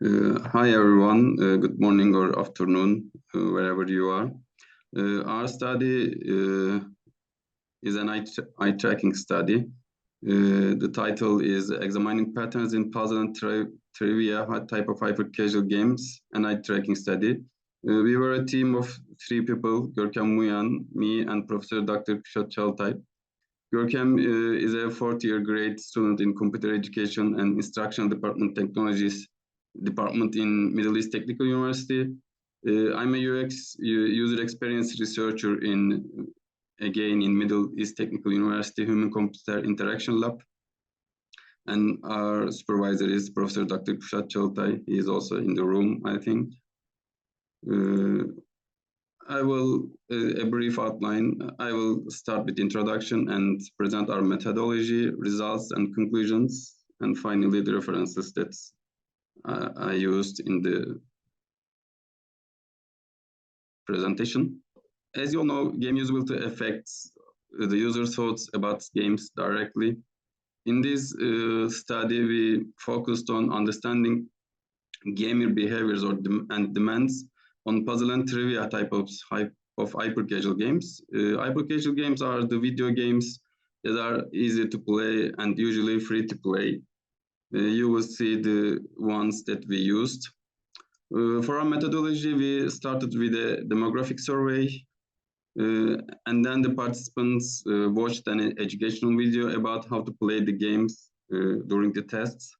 Hi everyone, good morning or afternoon, wherever you are. Our study is an eye tracking study. The title is Examining Patterns in Puzzle and Trivia Type of Hyper Casual Games, an eye tracking study. We were a team of three people, Görkem Muyan, me, and Professor Dr. Kürşat Çağıltay. Görkem is a fourth-year grade student in Computer Education and Instructional Department Technologies Department in Middle East Technical University. I'm a UX user experience researcher again in Middle East Technical University Human Computer Interaction Lab. And our supervisor is Professor Dr. Kürşat Çağıltay. He is also in the room, I think. I will, a brief outline. I will start with introduction and present our methodology, results, and conclusions, and finally the references that I used in the presentation. As you all know, game usability affects the user's thoughts about games directly. In this study, we focused on understanding gamer behaviors and demands on puzzle and trivia type of hyper-casual games. Hyper-casual games are the video games that are easy to play and usually free to play. You will see the ones that we used. For our methodology, we started with a demographic survey, and then the participants watched an educational video about how to play the games during the tests.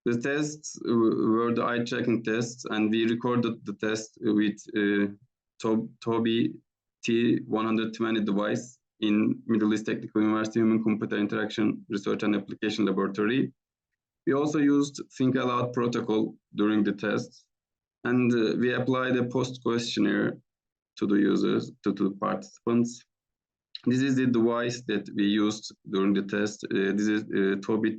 The tests were the eye tracking tests, and we recorded the test with Tobii T120 device in Middle East Technical University Human Computer Interaction Research and Application Laboratory. We also used Think Aloud protocol during the tests, and we applied a post questionnaire to the users, to the participants. This is the device that we used during the test. This is Tobii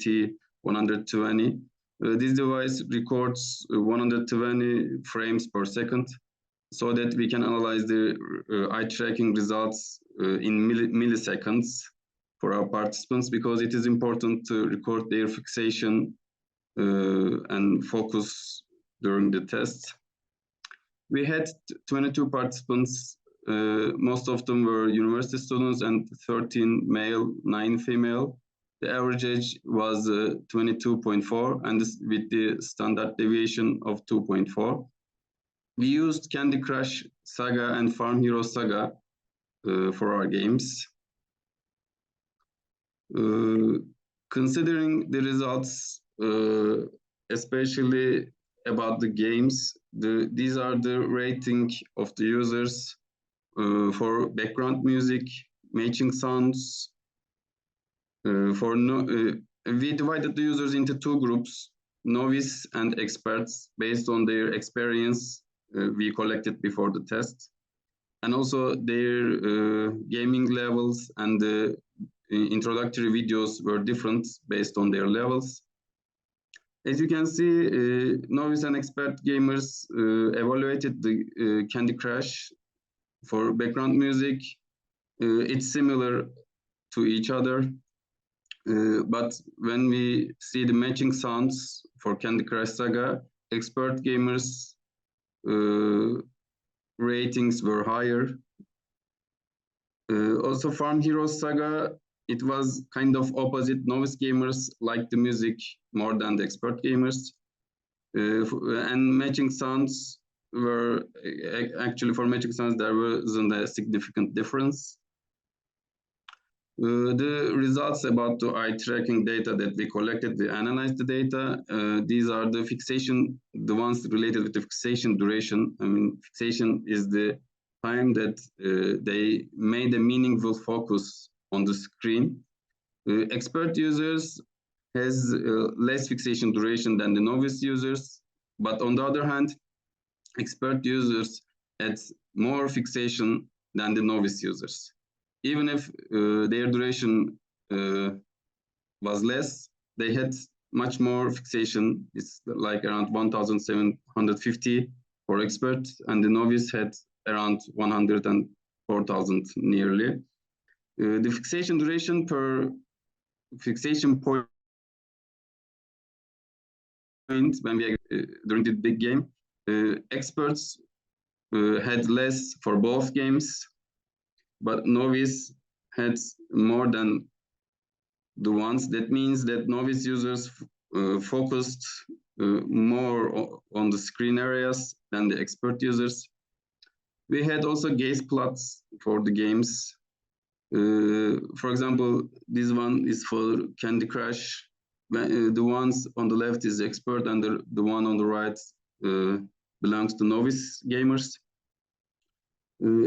T120. This device records 120 frames per second so that we can analyze the eye tracking results in milliseconds for our participants, because it is important to record their fixation and focus during the test. We had 22 participants. Most of them were university students, and 13 male, 9 female. The average age was 22.4, and with the standard deviation of 2.4. We used Candy Crush Saga and Farm Hero Saga for our games. Considering the results, especially about the games, these are the rating of the users for background music, matching sounds. We divided the users into two groups, novice and experts, based on their experience we collected before the test, and also their gaming levels, and the introductory videos were different based on their levels. As you can see, novice and expert gamers evaluated the Candy Crush for background music. It's similar to each other. But when we see the matching sounds for Candy Crush Saga, expert gamers' ratings were higher. Also, Farm Hero Saga, it was kind of opposite. Novice gamers liked the music more than the expert gamers. And matching sounds were, actually for matching sounds, there wasn't a significant difference. The results about the eye tracking data that we collected, we analyzed the data. These are the fixation, the ones related with the fixation duration. I mean, fixation is the time that they made a meaningful focus on the screen. Expert users has less fixation duration than the novice users, but on the other hand, expert users had more fixation than the novice users. Even if their duration was less, they had much more fixation. It's like around 1,750 for expert, and the novice had around 104,000 nearly. The fixation duration per fixation point point when we during the big game, experts had less for both games, but novice had more than the ones. That means that novice users focused more on the screen areas than the expert users. We had also gaze plots for the games. For example, this one is for Candy Crush. The ones on the left is expert, and the one on the right belongs to novice gamers.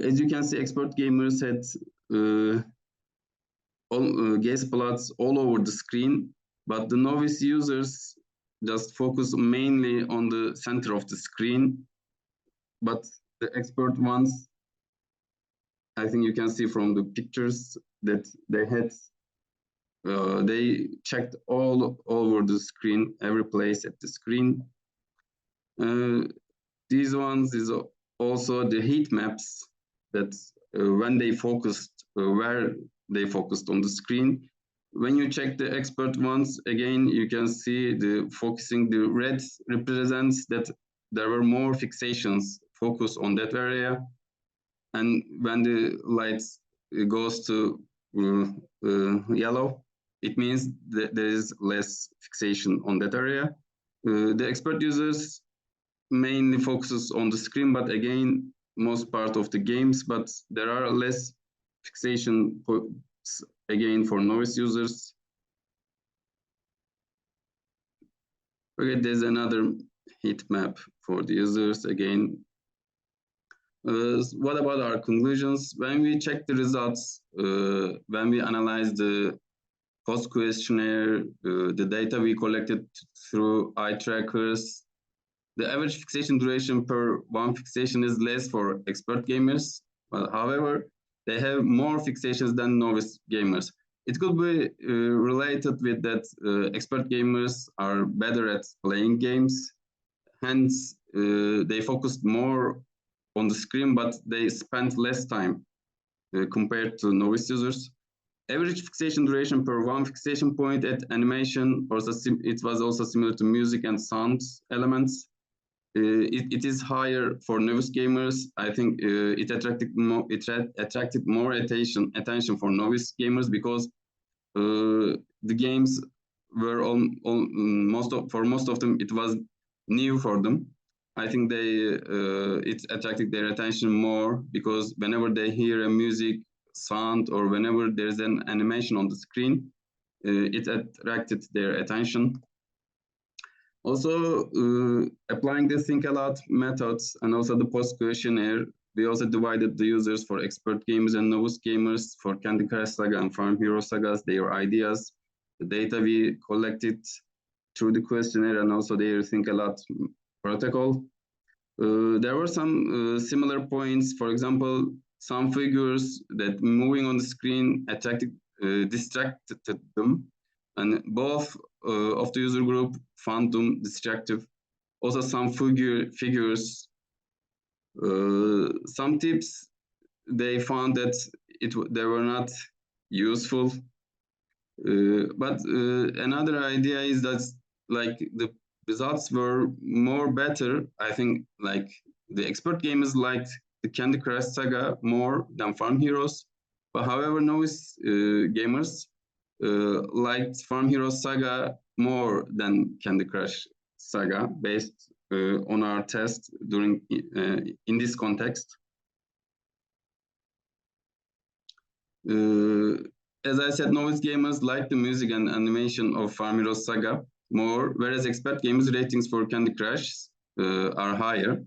As you can see, expert gamers had gaze plots all over the screen, but the novice users just focus mainly on the center of the screen. But the expert ones, I think you can see from the pictures that they had, they checked all over the screen, every place at the screen. These ones is also the heat maps that when they focused, where they focused on the screen. When you check the expert ones, again, you can see the focusing, the red represents that there were more fixations focus on that area. And when the light goes to yellow, it means that there is less fixation on that area. The expert users mainly focuses on the screen, but again, most part of the games, but there are less fixation points again for novice users. Okay, there's another heat map for the users again. What about our conclusions? When we check the results, when we analyze the post questionnaire, the data we collected through eye trackers, the average fixation duration per one fixation is less for expert gamers. But however, they have more fixations than novice gamers. It could be related with that expert gamers are better at playing games. Hence, they focused more on the screen, but they spent less time compared to novice users. Average fixation duration per one fixation point at animation, also it was also similar to music and sound elements. It is higher for novice gamers. I think it attracted more attention for novice gamers because the games were for most of them it was new for them. I think it attracted their attention more because whenever they hear a music sound or whenever there's an animation on the screen, it attracted their attention. Also, applying the think a lot methods and also the post questionnaire, we also divided the users for expert gamers and novice gamers for Candy Crush Saga and Farm Hero Sagas, their ideas, the data we collected through the questionnaire and also their think a lot protocol. There were some similar points. For example, some figures that moving on the screen distracted them, and both of the user group found them distractive. Also, some figures, some tips, they found that they were not useful. But another idea is that like the results were more better. I think like the expert gamers liked the Candy Crush Saga more than Farm Heroes. But however, novice gamers liked Farm Heroes Saga more than Candy Crush Saga based on our test during in this context. As I said, novice gamers like the music and animation of Farm Heroes Saga more, whereas expert gamers ratings for Candy Crush are higher.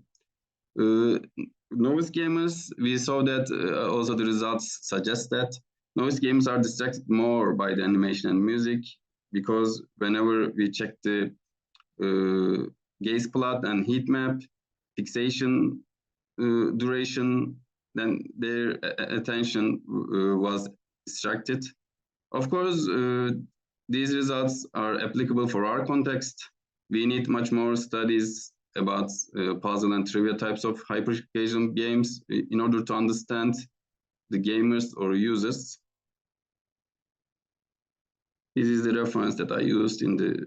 Novice gamers, we saw that also the results suggest that novice gamers are distracted more by the animation and music because whenever we check the gaze plot and heat map, fixation duration, then their attention was distracted. Of course, these results are applicable for our context. We need much more studies about puzzle and trivia types of hyper-casual games in order to understand the gamers or users. This is the reference that I used in the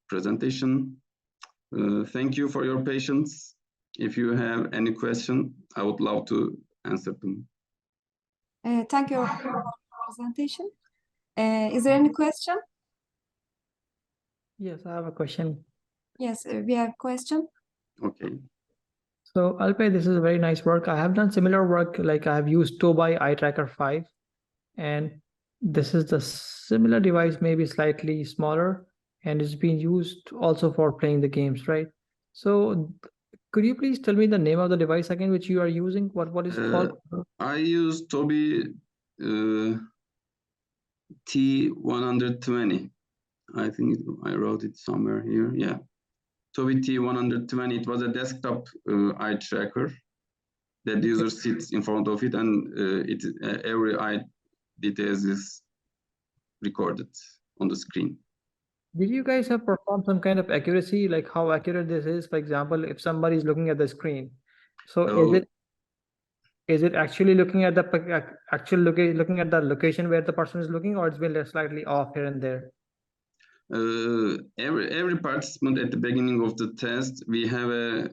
presentation. Thank you for your patience. If you have any question, I would love to answer them. Thank you for your presentation. Is there any question? Yes, I have a question. Yes, we have a question. Okay. So Alpay, this is very nice work. I have done similar work, like I have used Tobii Eye Tracker 5, and this is the similar device, maybe slightly smaller, and it's been used also for playing the games, right? So could you please tell me the name of the device again, which you are using? What is it called? I use Tobii T120. I think I wrote it somewhere here. Yeah. Tobii T120, it was a desktop eye tracker that the user sits in front of it, and every eye details is recorded on the screen. Did you guys have performed some kind of accuracy, like how accurate this is? For example, if somebody is looking at the screen, so is it actually looking at the looking at the location where the person is looking, or it's been slightly off here and there? Every participant at the beginning of the test, we have a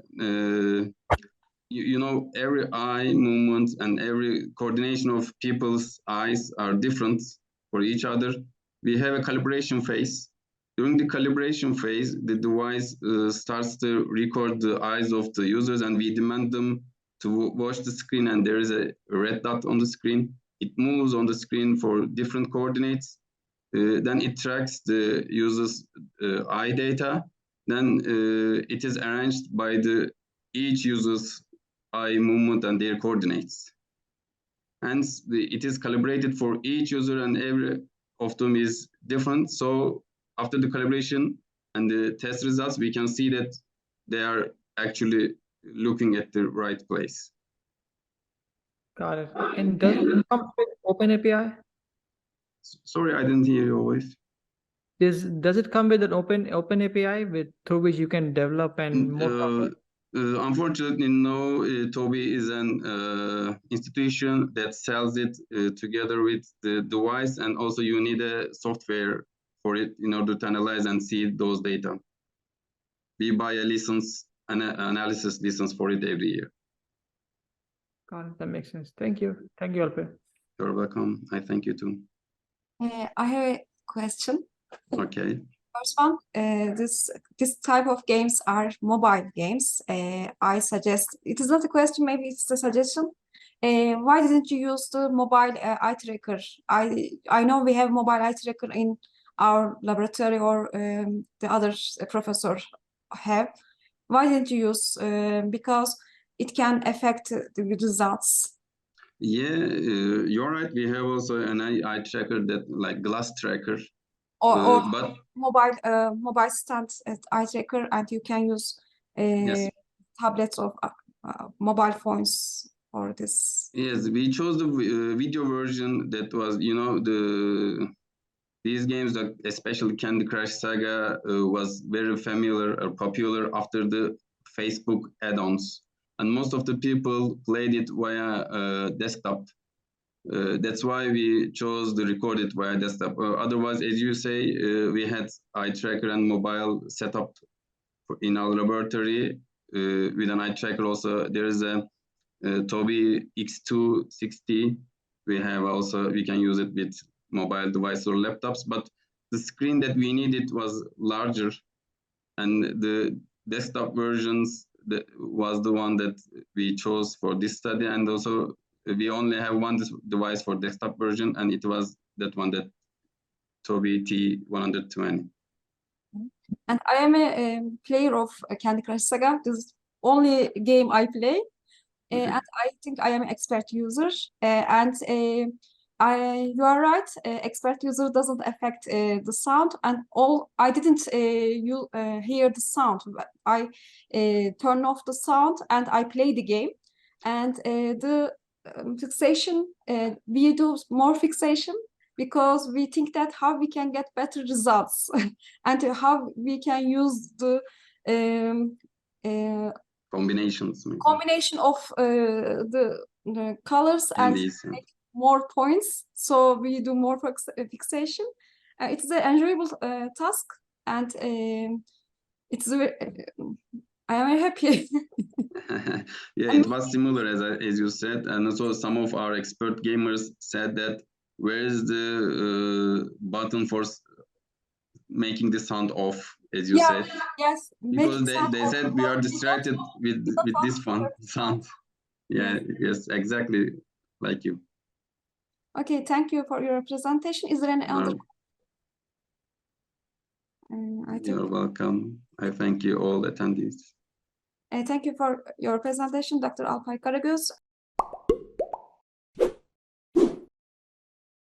every eye movement and every coordination of people's eyes are different for each other. We have a calibration phase. During the calibration phase, the device starts to record the eyes of the users, and we demand them to watch the screen, and there is a red dot on the screen. It moves on the screen for different coordinates. Then it tracks the user's eye data. Then it is arranged by each user's eye movement and their coordinates. Hence, it is calibrated for each user, and every of them is different. So after the calibration and the test results, we can see that they are actually looking at the right place. Got it. And does it come with Open API? Sorry, I didn't hear your voice. Does it come with an open API through which you can develop and more? Unfortunately, no. Tobii is an institution that sells it together with the device, and also you need a software for it in order to analyze and see those data. We buy a license, an analysis license for it every year. Got it. That makes sense. Thank you. Thank you, Alpay. You're welcome. I thank you too. I have a question. Okay. First one, this type of games are mobile games. I suggest, it is not a question, maybe it's a suggestion. Why didn't you use the mobile eye tracker? I know we have mobile eye tracker in our laboratory, or the other professor have. Why didn't you use? Because it can affect the results. Yeah, you're right. We have also an eye tracker that like glass tracker. Or but mobile stand at eye tracker, and you can use yes. tablets or mobile phones for this. Yes, we chose the video version that was, these games, like especially Candy Crush Saga, was very familiar or popular after the Facebook add-ons, and most of the people played it via desktop. That's why we chose to record it via desktop. Otherwise, as you say, we had eye tracker and mobile setup in our laboratory with an eye tracker. Also, there is a Tobii X260. We can use it with mobile device or laptops, but the screen that we needed was larger, and the desktop versions was the one that we chose for this study. And also we only have one device for desktop version, and it was that one, that Tobii T120. And I am a player of Candy Crush Saga. This is only game I play. And I think I am an expert user, and you are right. Expert user doesn't affect the sound, and I didn't hear the sound. I turn off the sound and I play the game, and the fixation, we do more fixation because we think that how we can get better results and how we can use the combination of the colors and make more points. So we do more fixation. It's an enjoyable task, and It's very, I am very happy. Yeah, it was similar as you said, and also some of our expert gamers said that where is the button for making the sound off, as you Yeah, said, yes, because making they sound said we are distracted with this fun sound. Yeah, yes, exactly like you. Okay, thank you for your presentation. Is there any other? I think You're welcome. I thank you all attendees. thank you for your presentation, Dr. Alpay Karagöz.